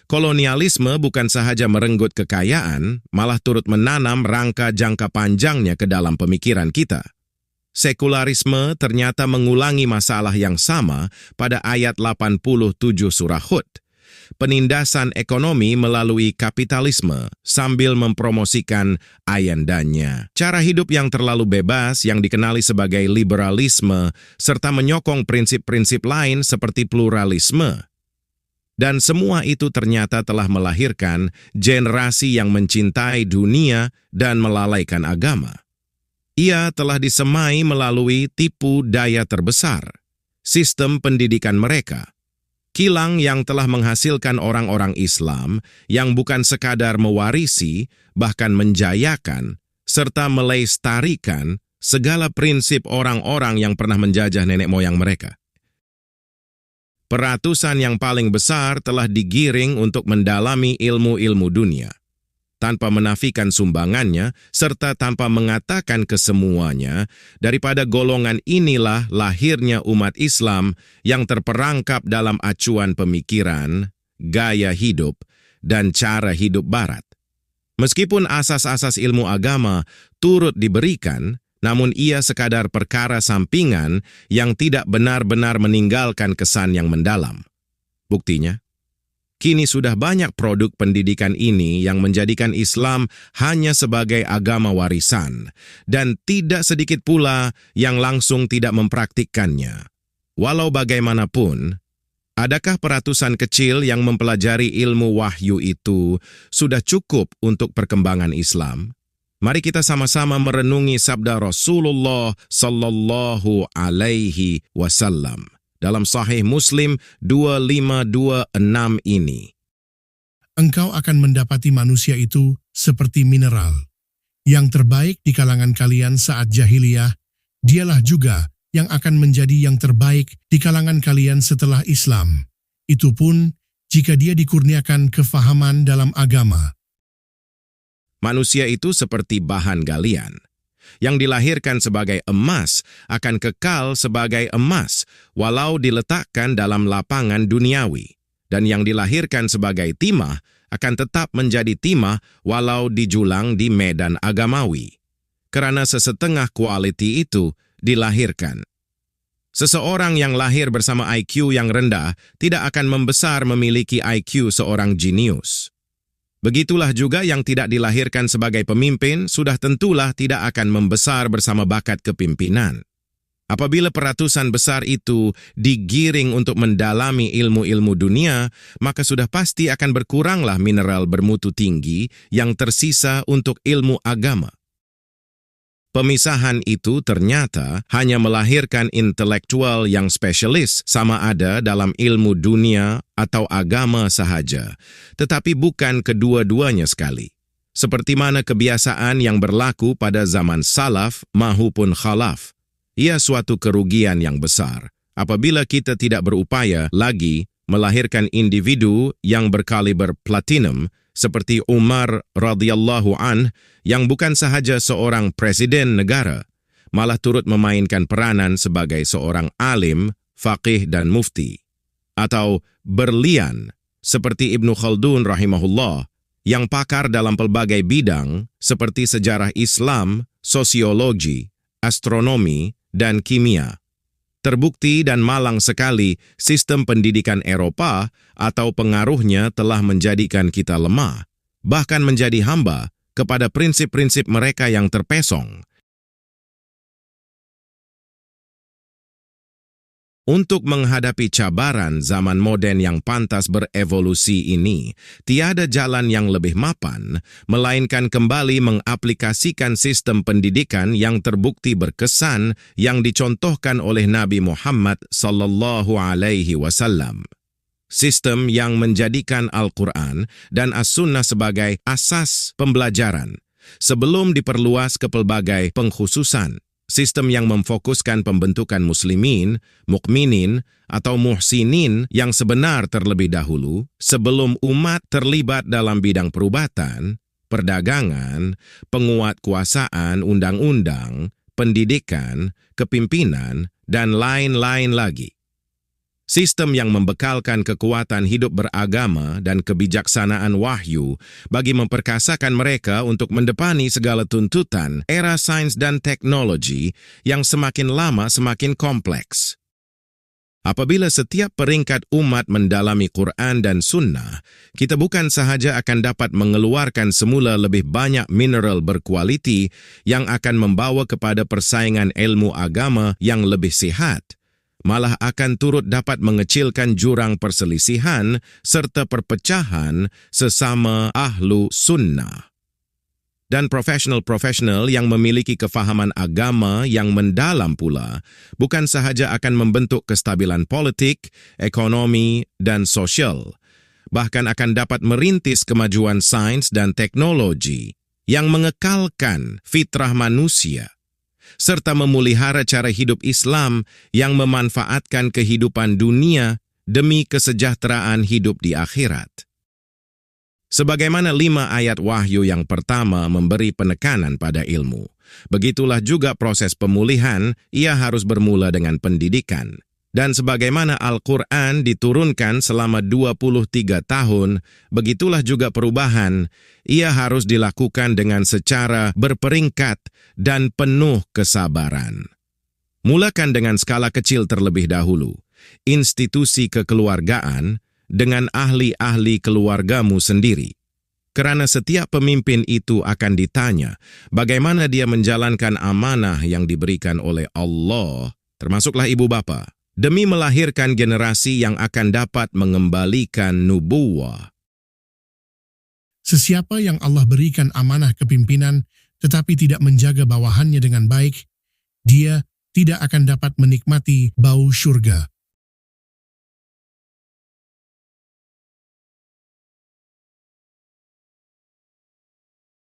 Kolonialisme bukan sahaja merenggut kekayaan, malah turut menanam rangka jangka panjangnya ke dalam pemikiran kita. Sekularisme ternyata mengulangi masalah yang sama pada ayat 87 surah Hud. Penindasan ekonomi melalui kapitalisme sambil mempromosikan ayandanya. Cara hidup yang terlalu bebas yang dikenali sebagai liberalisme serta menyokong prinsip-prinsip lain seperti pluralisme. Dan semua itu ternyata telah melahirkan generasi yang mencintai dunia dan melalaikan agama. Ia telah disemai melalui tipu daya terbesar, sistem pendidikan mereka. Kilang yang telah menghasilkan orang-orang Islam yang bukan sekadar mewarisi, bahkan menjayakan, serta melestarikan segala prinsip orang-orang yang pernah menjajah nenek moyang mereka. Peratusan yang paling besar telah digiring untuk mendalami ilmu-ilmu dunia, tanpa menafikan sumbangannya, serta tanpa mengatakan kesemuanya, daripada golongan inilah lahirnya umat Islam yang terperangkap dalam acuan pemikiran, gaya hidup, dan cara hidup Barat. Meskipun asas-asas ilmu agama turut diberikan, namun ia sekadar perkara sampingan yang tidak benar-benar meninggalkan kesan yang mendalam. Buktinya, kini sudah banyak produk pendidikan ini yang menjadikan Islam hanya sebagai agama warisan, dan tidak sedikit pula yang langsung tidak mempraktikkannya. Walau bagaimanapun, adakah peratusan kecil yang mempelajari ilmu wahyu itu sudah cukup untuk perkembangan Islam? Mari kita sama-sama merenungi sabda Rasulullah Sallallahu Alaihi Wasallam dalam Sahih Muslim 2526 ini. Engkau akan mendapati manusia itu seperti mineral. Yang terbaik di kalangan kalian saat jahiliyah, dialah juga yang akan menjadi yang terbaik di kalangan kalian setelah Islam. Itu pun jika dia dikurniakan kefahaman dalam agama. Manusia itu seperti bahan galian. Yang dilahirkan sebagai emas akan kekal sebagai emas walau diletakkan dalam lapangan duniawi. Dan yang dilahirkan sebagai timah akan tetap menjadi timah walau dijulang di medan agamawi. Karena sesetengah kualiti itu dilahirkan. Seseorang yang lahir bersama IQ yang rendah tidak akan membesar memiliki IQ seorang jenius. Begitulah juga yang tidak dilahirkan sebagai pemimpin sudah tentulah tidak akan membesar bersama bakat kepimpinan. Apabila peratusan besar itu digiring untuk mendalami ilmu-ilmu dunia, maka sudah pasti akan berkuranglah mineral bermutu tinggi yang tersisa untuk ilmu agama. Pemisahan itu ternyata hanya melahirkan intelektual yang spesialis sama ada dalam ilmu dunia atau agama sahaja, tetapi bukan kedua-duanya sekali. Seperti mana kebiasaan yang berlaku pada zaman salaf maupun khalaf. Ia suatu kerugian yang besar apabila kita tidak berupaya lagi melahirkan individu yang berkaliber platinum seperti Umar radhiyallahu anh yang bukan sahaja seorang presiden negara, malah turut memainkan peranan sebagai seorang alim, faqih dan mufti. Atau berlian seperti Ibnu Khaldun rahimahullah yang pakar dalam pelbagai bidang seperti sejarah Islam, sosiologi, astronomi, dan kimia. Terbukti dan malang sekali sistem pendidikan Eropa atau pengaruhnya telah menjadikan kita lemah, bahkan menjadi hamba kepada prinsip-prinsip mereka yang terpesong. Untuk menghadapi cabaran zaman modern yang pantas berevolusi ini, tiada jalan yang lebih mapan, melainkan kembali mengaplikasikan sistem pendidikan yang terbukti berkesan yang dicontohkan oleh Nabi Muhammad Sallallahu Alaihi Wasallam. Sistem yang menjadikan Al-Quran dan As-Sunnah sebagai asas pembelajaran, sebelum diperluas ke pelbagai pengkhususan. Sistem yang memfokuskan pembentukan muslimin, mukminin, atau muhsinin yang sebenar terlebih dahulu, sebelum umat terlibat dalam bidang perubatan, perdagangan, penguatkuasaan undang-undang, pendidikan, kepimpinan, dan lain-lain lagi. Sistem yang membekalkan kekuatan hidup beragama dan kebijaksanaan wahyu bagi memperkasakan mereka untuk mendepani segala tuntutan era sains dan teknologi yang semakin lama semakin kompleks. Apabila setiap peringkat umat mendalami Quran dan Sunnah, kita bukan sahaja akan dapat mengeluarkan semula lebih banyak mineral berkualiti yang akan membawa kepada persaingan ilmu agama yang lebih sihat, malah akan turut dapat mengecilkan jurang perselisihan serta perpecahan sesama ahlu sunnah. Dan profesional-profesional yang memiliki kefahaman agama yang mendalam pula bukan sahaja akan membentuk kestabilan politik, ekonomi, dan sosial, bahkan akan dapat merintis kemajuan sains dan teknologi yang mengekalkan fitrah manusia, serta memelihara cara hidup Islam yang memanfaatkan kehidupan dunia demi kesejahteraan hidup di akhirat. Sebagaimana 5 ayat wahyu yang pertama memberi penekanan pada ilmu, begitulah juga proses pemulihan ia harus bermula dengan pendidikan. Dan sebagaimana Al-Quran diturunkan selama 23 tahun, begitulah juga perubahan ia harus dilakukan dengan secara berperingkat dan penuh kesabaran. Mulakan dengan skala kecil terlebih dahulu, institusi kekeluargaan, dengan ahli-ahli keluargamu sendiri. Kerana setiap pemimpin itu akan ditanya bagaimana dia menjalankan amanah yang diberikan oleh Allah, termasuklah ibu bapa, demi melahirkan generasi yang akan dapat mengembalikan nubuwah. Sesiapa yang Allah berikan amanah kepimpinan tetapi tidak menjaga bawahannya dengan baik, dia tidak akan dapat menikmati bau syurga.